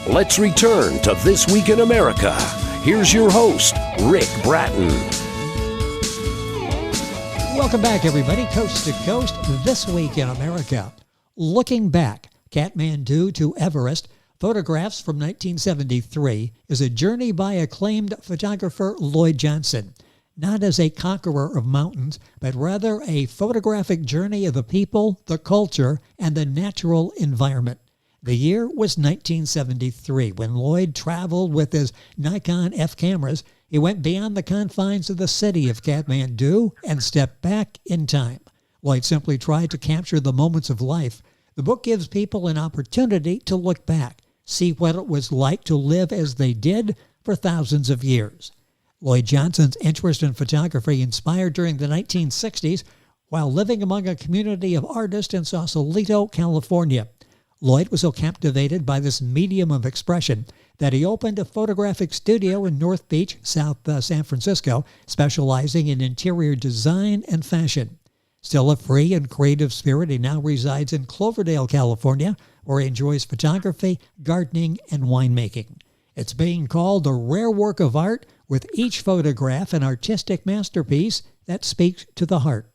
Let's return to This Week in America. Here's your host, Rick Bratton. Welcome back, everybody, coast to coast, This Week in America. Looking Back, Kathmandu to Everest, Photographs from 1973 is a journey by acclaimed photographer Lloyd Johnson, not as a conqueror of mountains, but rather a photographic journey of the people, the culture, and the natural environment. The year was 1973 when Lloyd traveled with his Nikon F cameras. He went beyond the confines of the city of Kathmandu and stepped back in time. Lloyd simply tried to capture the moments of life. The book gives people an opportunity to look back, see what it was like to live as they did for thousands of years. Lloyd Johnson's interest in photography inspired during the 1960s while living among a community of artists in Sausalito, California. Lloyd was so captivated by this medium of expression that he opened a photographic studio in North Beach, South San Francisco, specializing in interior design and fashion. Still a free and creative spirit, he now resides in Cloverdale, California, where he enjoys photography, gardening, and winemaking. It's being called a rare work of art, with each photograph an artistic masterpiece that speaks to the heart.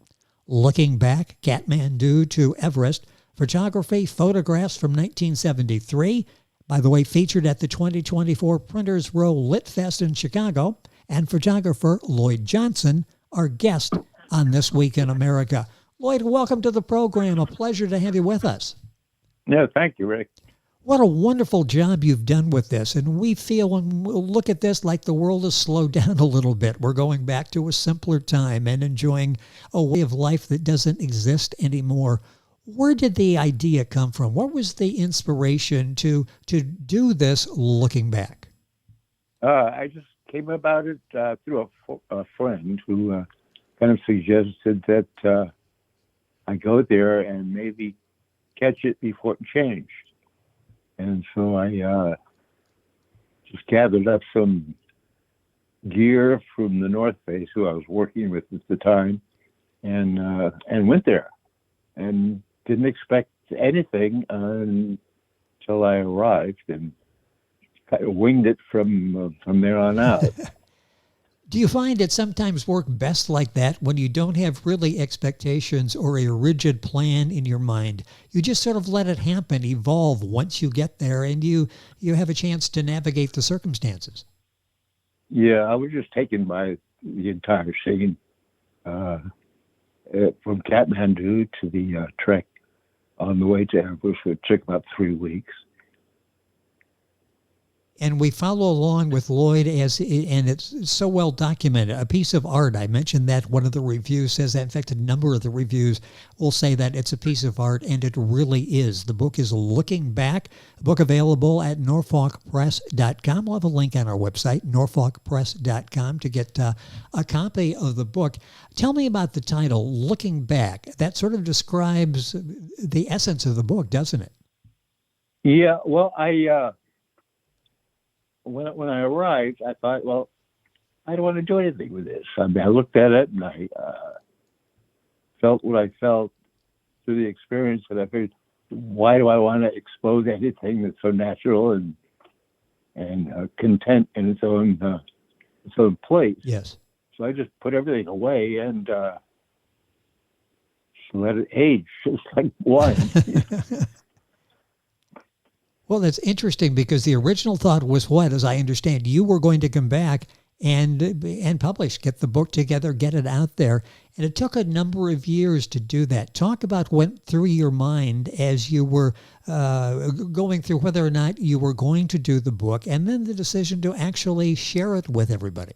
Looking Back, Kathmandu to Everest, photography, photographs from 1973, by the way, featured at the 2024 Printers Row Lit Fest in Chicago, and photographer Lloyd Johnson, our guest on This Week in America. Lloyd, welcome to the program. A pleasure to have you with us. Yeah, thank you, Rick. What a wonderful job you've done with this. And we feel when we look at this like the world has slowed down a little bit. We're going back to a simpler time and enjoying a way of life that doesn't exist anymore. Where did the idea come from? What was the inspiration to do this looking back? I just came about it through a friend who kind of suggested that I go there and maybe catch it before it changed. And so I just gathered up some gear from the North Face, who I was working with at the time, and went there, and didn't expect anything until I arrived, and kind of winged it from there on out. Do you find it sometimes work best like that when you don't have really expectations or a rigid plan in your mind? You just sort of let it happen, evolve once you get there, and you have a chance to navigate the circumstances. Yeah, I was just taken by the entire scene, from Kathmandu to the trek on the way to Everest. It took about 3 weeks. And we follow along with Lloyd and it's so well documented. A piece of art. I mentioned that one of the reviews says that. In fact, a number of the reviews will say that it's a piece of art, and it really is. The book is Looking Back, a book available at norfolkpress.com. We'll have a link on our website, norfolkpress.com, to get a copy of the book. Tell me about the title, Looking Back. That sort of describes the essence of the book, doesn't it? Yeah, well, When I arrived, I thought, well, I don't want to do anything with this. I mean, I looked at it and I felt what I felt through the experience, and I figured, why do I want to expose anything that's so natural and content in its own place? Yes. So I just put everything away and just let it age, just like wine. Well, that's interesting because the original thought was what, as I understand, you were going to come back and publish, get the book together, get it out there. And it took a number of years to do that. Talk about what went through your mind as you were going through whether or not you were going to do the book, and then the decision to actually share it with everybody.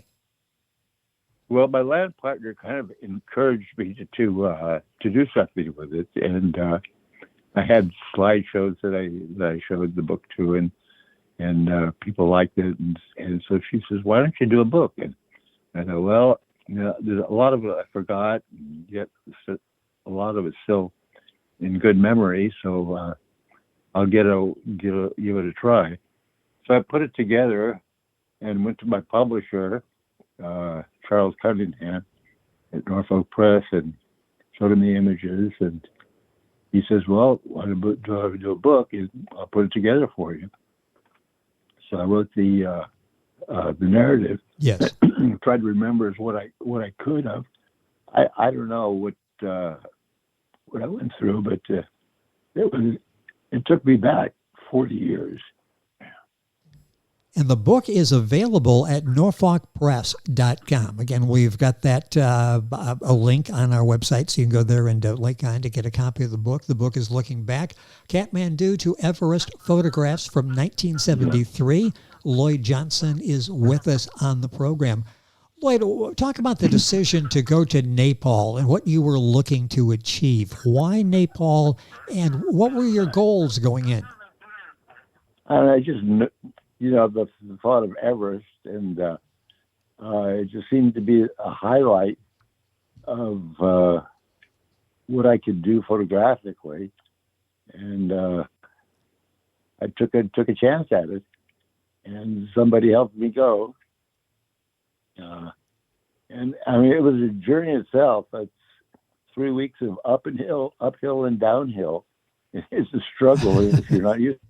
Well, my land partner kind of encouraged me to do something with it, and I had slideshows that I showed the book to, and people liked it, and so she says, "Why don't you do a book?" And I thought, well, there's a lot of it I forgot, and yet a lot of it's still in good memory, so I'll give it a try. So I put it together and went to my publisher, Charles Cunningham at Norfolk Press, and showed him the images, and he says, "Well, why don't I do a book? I'll put it together for you." So I wrote the narrative. Yes. Tried to remember is what I could have. I don't know what I went through, but it took me back 40 years. And the book is available at norfolkpress.com. Again, we've got that a link on our website, so you can go there and link on to get a copy of the book. The book is looking back, Kathmandu to Everest, photographs from 1973. Lloyd Johnson is with us on the program. Lloyd, talk about the decision to go to Nepal and what you were looking to achieve. Why Nepal, and what were your goals going in? And I just, the thought of Everest, and it just seemed to be a highlight of what I could do photographically, and I took a chance at it, and somebody helped me go. And I mean, it was a journey itself. It's 3 weeks of uphill and downhill. It's a struggle if you're not used.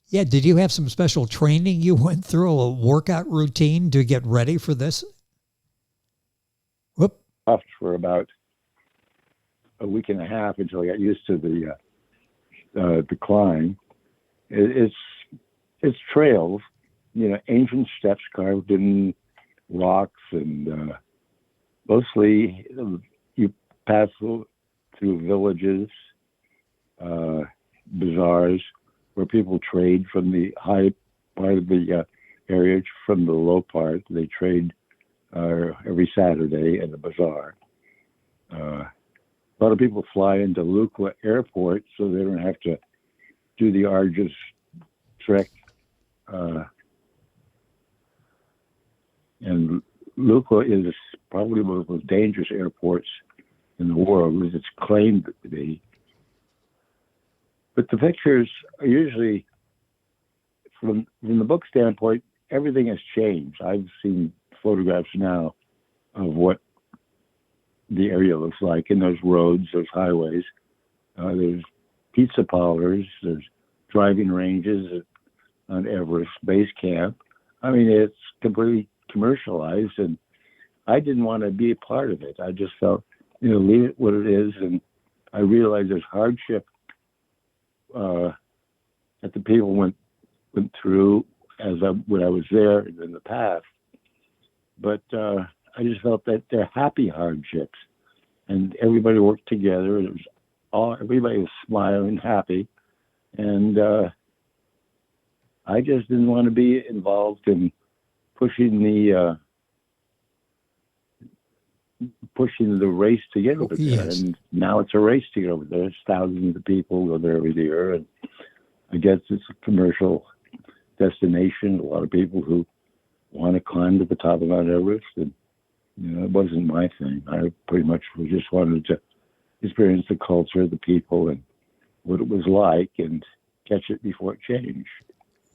Yeah, did you have some special training you went through, a workout routine to get ready for this? Whoop. For about a week and a half until I got used to the climb. It's trails, ancient steps carved in rocks, and mostly you pass through villages, bazaars, where people trade from the high part of the area from the low part. They trade every Saturday at the bazaar. A lot of people fly into Lukla Airport so they don't have to do the arduous trek. And Lukla is probably one of the most dangerous airports in the world, as it's claimed to be. But the pictures are usually, from the book standpoint, everything has changed. I've seen photographs now of what the area looks like, and there's roads, there's highways, there's pizza parlors, there's driving ranges on Everest Base Camp. I mean, it's completely commercialized, and I didn't want to be a part of it. I just felt, leave it what it is, and I realized there's hardship that the people went through when I was there in the past. But I just felt that they're happy hardships, and everybody worked together. Everybody was smiling, happy, and I just didn't want to be involved in pushing the race to get over there. Yes. And now it's a race to get over there. There's thousands of people go there every year, and I guess it's a commercial destination. A lot of people who want to climb to the top of Mount Everest, and it wasn't my thing. I pretty much just wanted to experience the culture, the people, and what it was like, and catch it before it changed.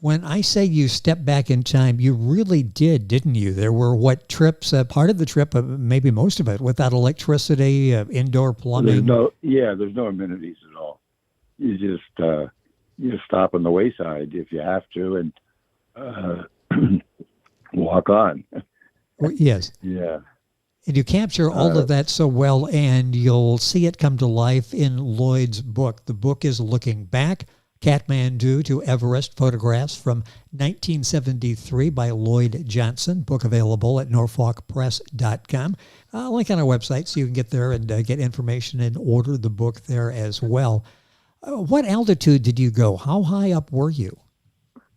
When I say you stepped back in time, you really did, didn't you? There were trips, part of the trip, maybe most of it, without electricity, indoor plumbing. There's no amenities at all. You just stop on the wayside if you have to, and walk on. Yes. Yeah. And you capture all of that so well, and you'll see it come to life in Lloyd's book. The book is Looking Back, Kathmandu to Everest, photographs from 1973 by Lloyd Johnson. Book available at norfolkpress.com. Link on our website so you can get there and get information and order the book there as well. What altitude did you go? How high up were you?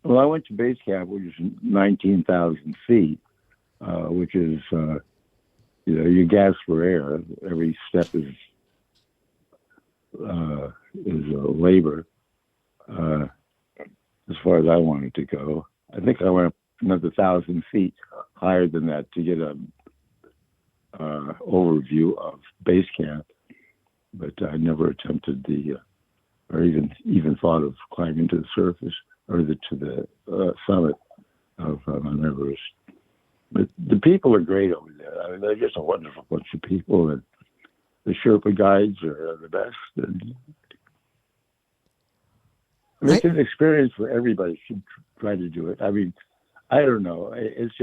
Well, I went to base camp, which is 19,000 feet, which is, you gasp for air. Every step is a labor. As far as I wanted to go, I think I went another 1,000 feet higher than that to get a overview of base camp. But I never attempted or even thought of climbing to the surface or to the summit of Mount Everest. But the people are great over there. I mean, they're just a wonderful bunch of people, and the Sherpa guides are the best. And I mean, it's an experience for everybody should try to do it. I mean, I don't know. It's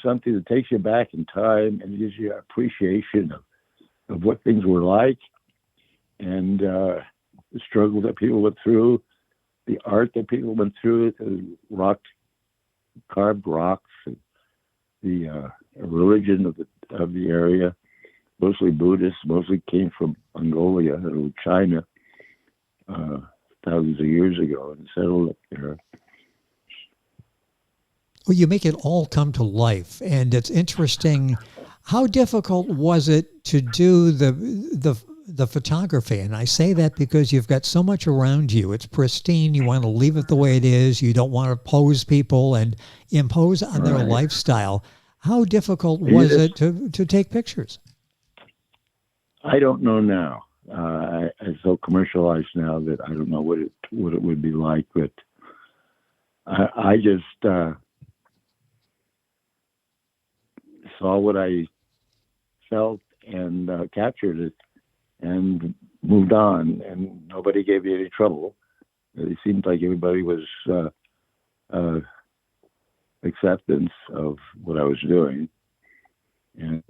something that takes you back in time and gives you appreciation of what things were like, and the struggle that people went through, the art that people went through, the carved rocks, and the religion of the area, mostly Buddhists, mostly came from Mongolia or China thousands of years ago and settled up there. Well, you make it all come to life, and it's interesting. How difficult was it to do the photography? And I say that because you've got so much around you. It's pristine. You want to leave it the way it is. You don't want to pose people and impose on their lifestyle. How difficult was it to take pictures? I don't know now. It's so commercialized now that I don't know what it would be like. But I just saw what I felt and captured it and moved on, and nobody gave me any trouble. It seemed like everybody was acceptance of what I was doing, and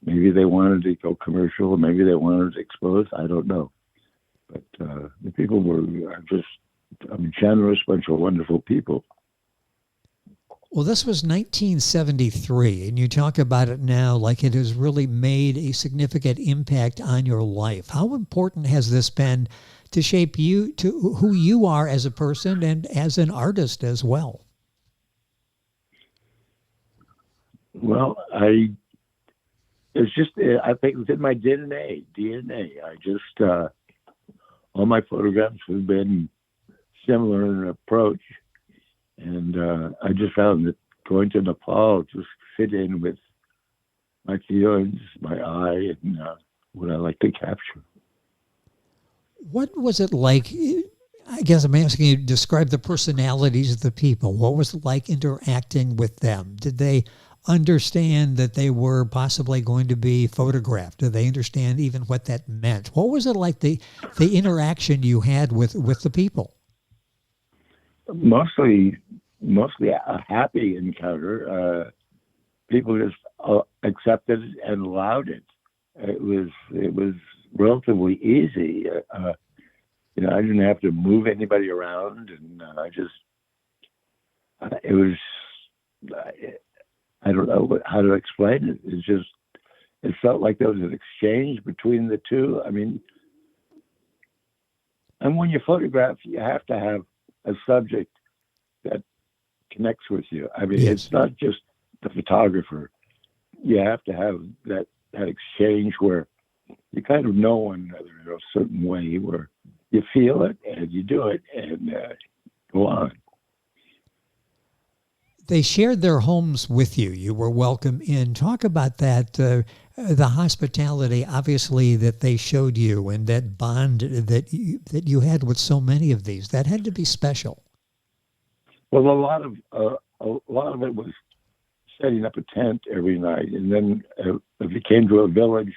maybe they wanted to go commercial, maybe they wanted to expose. I don't know, but the people are just a generous bunch of wonderful people. Well, this was 1973, and you talk about it now like it has really made a significant impact on your life. How important has this been to shape you to who you are as a person and as an artist as well? Well, I think it's in my DNA. I just, all my photographs have been similar in approach. And I just found that going to Nepal just fit in with my feelings, my eye, and what I like to capture. What was it like? I guess I'm asking you to describe the personalities of the people. What was it like interacting with them? Did they understand that they were possibly going to be photographed? Did they understand even what that meant? What was it like, the interaction you had with the people? Mostly a happy encounter. People just accepted it and allowed it. It was relatively easy. I didn't have to move anybody around, and it was. I don't know how to explain it. It felt like there was an exchange between the two. I mean, and when you photograph, you have to have a subject that connects with you. I mean, It's not just the photographer. You have to have that exchange where you kind of know one another in a certain way, where you feel it and you do it and go on. They shared their homes with you. You were welcome in. Talk about that, the hospitality, obviously, that they showed you, and that bond that you had with so many of these. That had to be special. Well, a lot of it was setting up a tent every night, and then if you came to a village,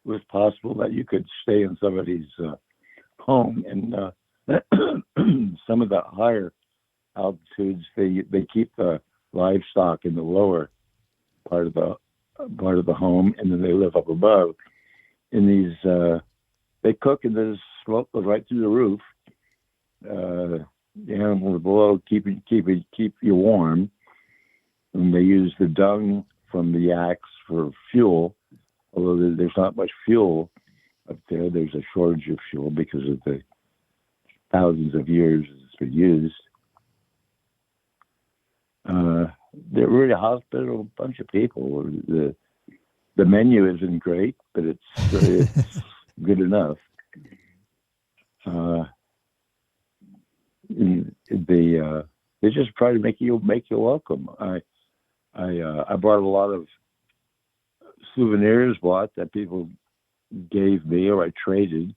it was possible that you could stay in somebody's home. And some of the higher altitudes, they keep the livestock in the lower part of the home, and then they live up above. In these, they cook, and the smoke goes right through the roof. The animals below keep you warm, and they use the dung from the yaks for fuel. Although there's not much fuel up there, there's a shortage of fuel because of the thousands of years it's been used. They're really a hospitable bunch of people. The menu isn't great, but it's good enough. They just try to make you welcome. I brought a lot of souvenirs that people gave me or I traded,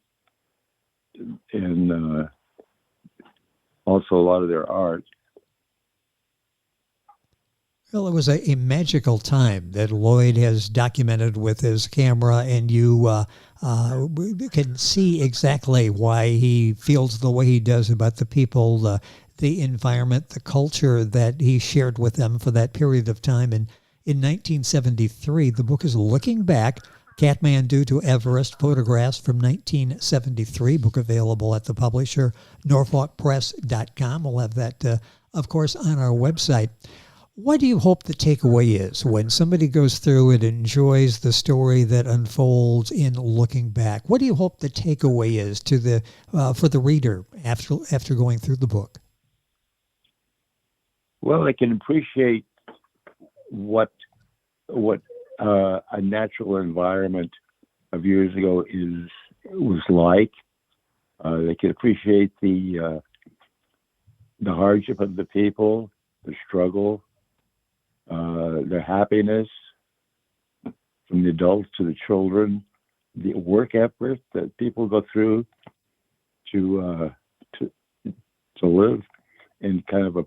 and also a lot of their art. Well, it was a magical time that Lloyd has documented with his camera, and you we can see exactly why he feels the way he does about the people, the environment, the culture that he shared with them for that period of time. And in 1973, the book is Looking Back, Kathmandu to Everest, Photographs from 1973, book available at the publisher, norfolkpress.com. We'll have that, of course, on our website. What do you hope the takeaway is when somebody goes through and enjoys the story that unfolds in Looking Back? What do you hope the takeaway is to the for the reader after going through the book? Well, they can appreciate what a natural environment of years ago was like. They can appreciate the hardship of the people, the struggle, their happiness, from the adults to the children, the work effort that people go through to live in kind of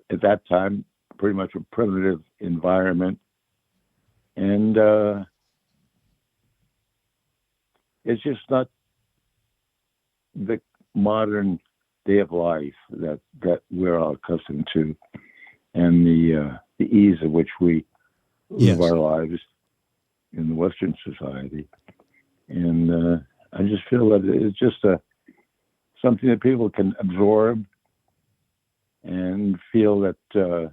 at that time, pretty much a primitive environment. And it's just not the modern day of life that we're all accustomed to, and the ease of which we live our lives in the Western society. And I just feel that it's just something that people can absorb and feel that there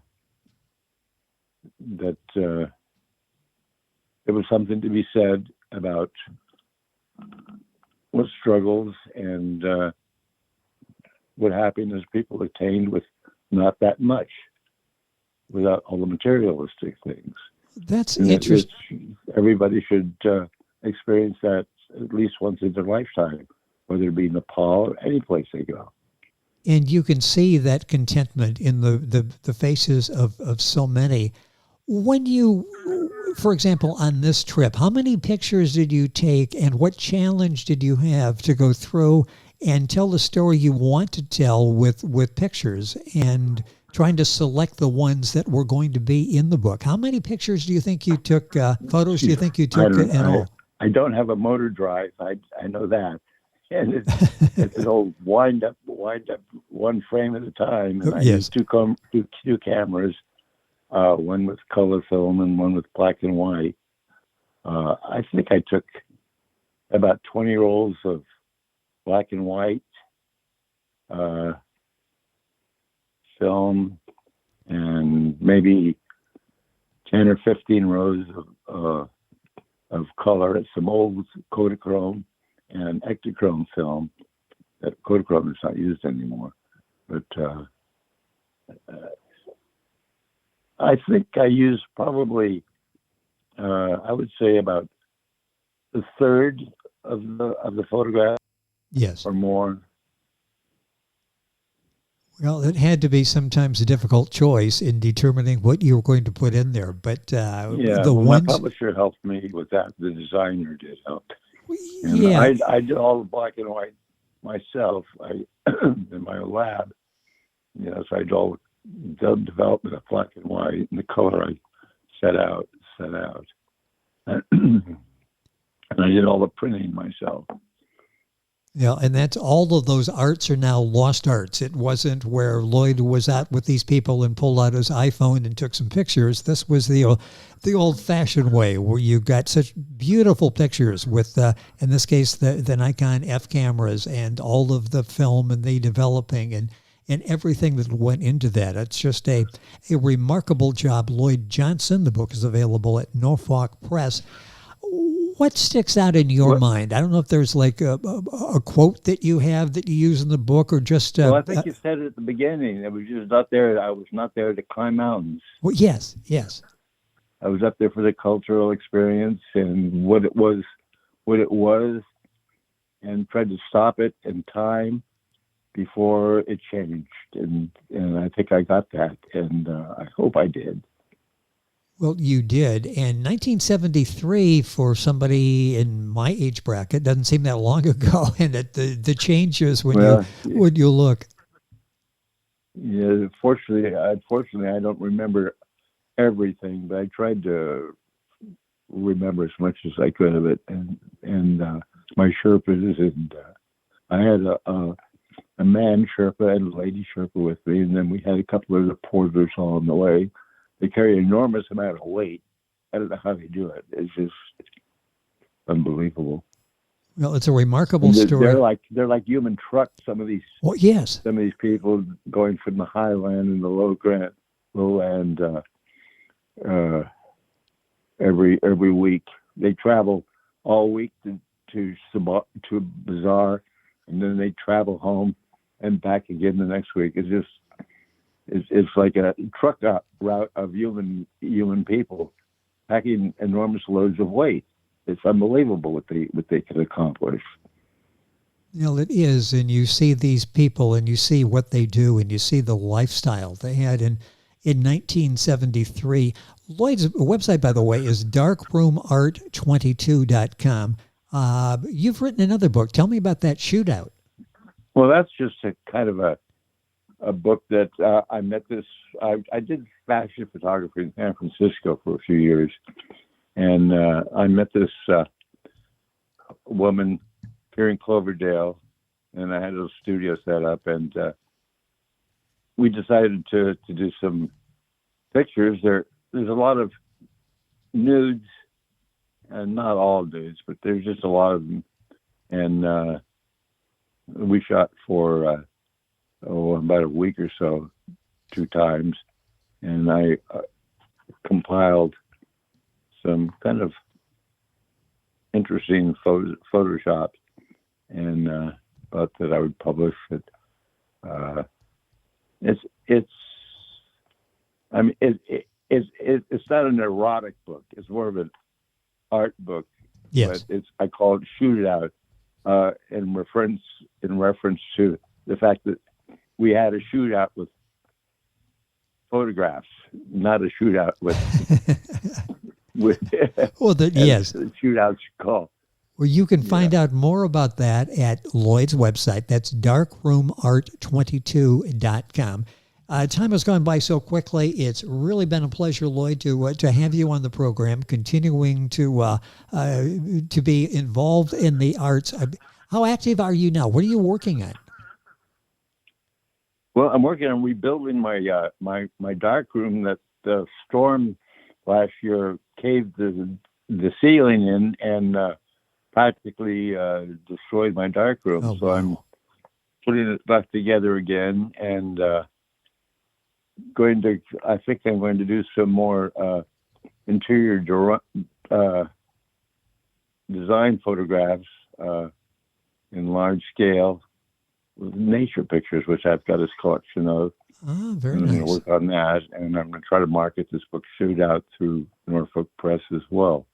was something to be said about what struggles and what happiness people attained with not that much, without all the materialistic things. That's interesting. Everybody should experience that at least once in their lifetime, whether it be Nepal or any place they go. And you can see that contentment in the faces of so many. When you, for example, on this trip, how many pictures did you take, and what challenge did you have to go through and tell the story you want to tell with pictures, and trying to select the ones that were going to be in the book? How many pictures do you think you took, photos do you think you took in all? I don't have a motor drive. I know that. And it's an old wind up one frame at a time. And I use two cameras, one with color film and one with black and white. I think I took about 20 rolls of black and white film, and maybe 10 or 15 rows of color. It's some old Kodachrome and Ektachrome film. That Kodachrome is not used anymore. But I think I used probably, I would say about a third of the photograph. Yes. Or more. Well, it had to be sometimes a difficult choice in determining what you were going to put in there. But my publisher helped me with that. The designer did help. And I did all the black and white myself. In my lab. So I did all the development of black and white, and the color I set out. And I did all the printing myself. Yeah, and that's all of those arts are now lost arts. It wasn't where Lloyd was out with these people and pulled out his iPhone and took some pictures. This was the old-fashioned way, where you got such beautiful pictures with, in this case, the Nikon F cameras and all of the film and the developing and everything that went into that. It's just a remarkable job. Lloyd Johnson, the book is available at Norfolk Press. What sticks out in your mind? I don't know if there's like a quote that you have that you use in the book, or just... well, I think you said it at the beginning. It was just not there. I was not there to climb mountains. Well, yes. I was up there for the cultural experience and what it was, and tried to stop it in time before it changed. And I think I got that, and I hope I did. Well, you did. And 1973, for somebody in my age bracket, doesn't seem that long ago. And the changes when you look. Yeah, unfortunately, I don't remember everything, but I tried to remember as much as I could of it. And my Sherpas, and I had a man Sherpa and a lady Sherpa with me, and then we had a couple of the porters along the way. They carry an enormous amount of weight. I don't know how they do it. It's just unbelievable. Well, it's a remarkable story. They're like human trucks. Some of these yes. Some of these people going from the highland and the lowland every week. They travel all week to Bazaar, and then they travel home and back again the next week. It's like a truck route of human people packing enormous loads of weight. It's unbelievable what they can accomplish. It is, and you see these people, and you see what they do, and you see the lifestyle they had in 1973. Lloyd's website, by the way, is darkroomart22.com. You've written another book. Tell me about that shootout. Well, that's just a kind of a book that I met this. I did fashion photography in San Francisco for a few years, and I met this woman here in Cloverdale, and I had a studio set up, and we decided to do some pictures. There's a lot of nudes, and not all nudes, but there's just a lot of them, and we shot for about a week or so, 2 times, and I compiled some kind of interesting photoshops, and thought that I would publish it. It's not an erotic book. It's more of an art book. Yes. But I call it Shoot It Out, in reference to the fact that we had a shootout with photographs, not a shootout with yes, the shootouts call. Well, you can find out more about that at Lloyd's website. That's darkroomart22.com. Time has gone by so quickly. It's really been a pleasure, Lloyd, to have you on the program, continuing to be involved in the arts. How active are you now? What are you working on? Well, I'm working on rebuilding my my darkroom that the storm last year caved the ceiling in and practically destroyed my darkroom. Oh, so wow. I'm putting it back together again, and I think I'm going to do some more interior design photographs in large scale with nature pictures, which I've got a collection of. Oh, very I'm nice. going to work on that, and I'm going to try to market this book Shootout through Norfolk Press as well.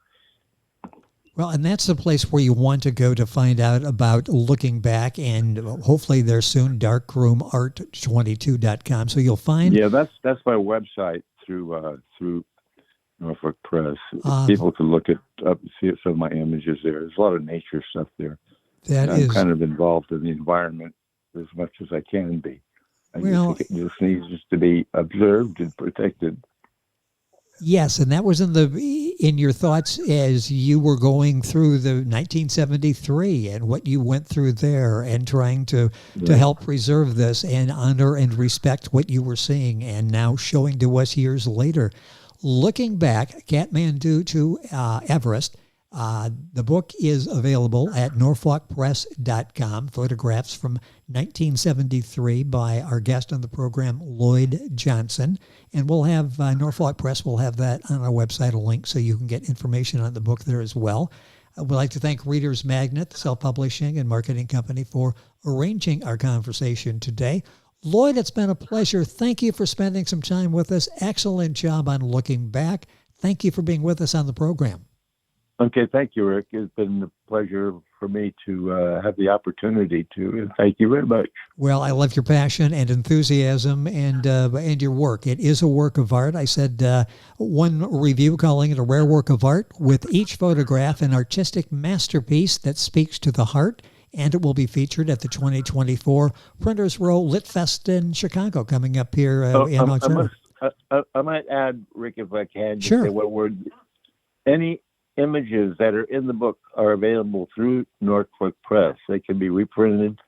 Well, and that's the place where you want to go to find out about looking back, and hopefully there soon, darkroomart22.com. So you'll find... Yeah, that's my website through Norfolk Press. People can look at see some of my images there. There's a lot of nature stuff there. I'm kind of involved in the environment as much as I can be. It just needs to be observed and protected. Yes, and that was in your thoughts as you were going through the 1973 and what you went through there, and trying to help preserve this and honor and respect what you were seeing, and now showing to us years later. Looking back, Kathmandu to Everest. The book is available at norfolkpress.com. Photographs from 1973 by our guest on the program, Lloyd Johnson. And we'll have Norfolk Press will have that on our website, a link, so you can get information on the book there as well. We'd like to thank Reader's Magnet, the self-publishing and marketing company, for arranging our conversation today. Lloyd, it's been a pleasure. Thank you for spending some time with us. Excellent job on looking back. Thank you for being with us on the program. Okay, thank you, Rick. It's been a pleasure for me to have the opportunity to, and thank you very much. Well, I love your passion and enthusiasm and your work. It is a work of art. I said one review calling it a rare work of art, with each photograph an artistic masterpiece that speaks to the heart, and it will be featured at the 2024 Printers Row Lit Fest in Chicago coming up here in October. I might add, Rick, if I can, just sure. say one word. Any images that are in the book are available through Norfolk Press. They can be reprinted,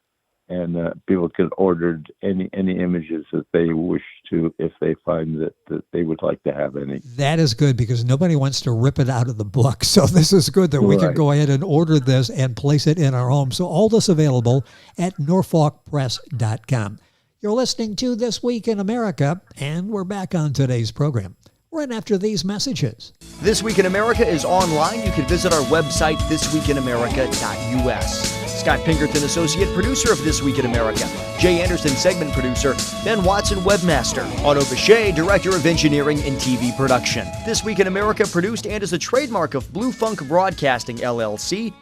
and people can order any images that they wish to if they find that they would like to have any. That is good because nobody wants to rip it out of the book. So this is good that we can go ahead and order this and place it in our home. So all this available at norfolkpress.com. You're listening to This Week in America, and we're back on today's program right after these messages. This Week in America is online. You can visit our website, thisweekinamerica.us. Scott Pinkerton, associate producer of This Week in America. Jay Anderson, segment producer. Ben Watson, webmaster. Otto Bechet, director of engineering and TV production. This Week in America produced and is a trademark of Blue Funk Broadcasting, LLC.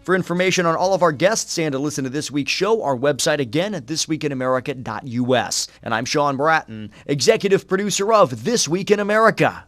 For information on all of our guests and to listen to this week's show, our website again at thisweekinamerica.us. And I'm Sean Bratton, executive producer of This Week in America.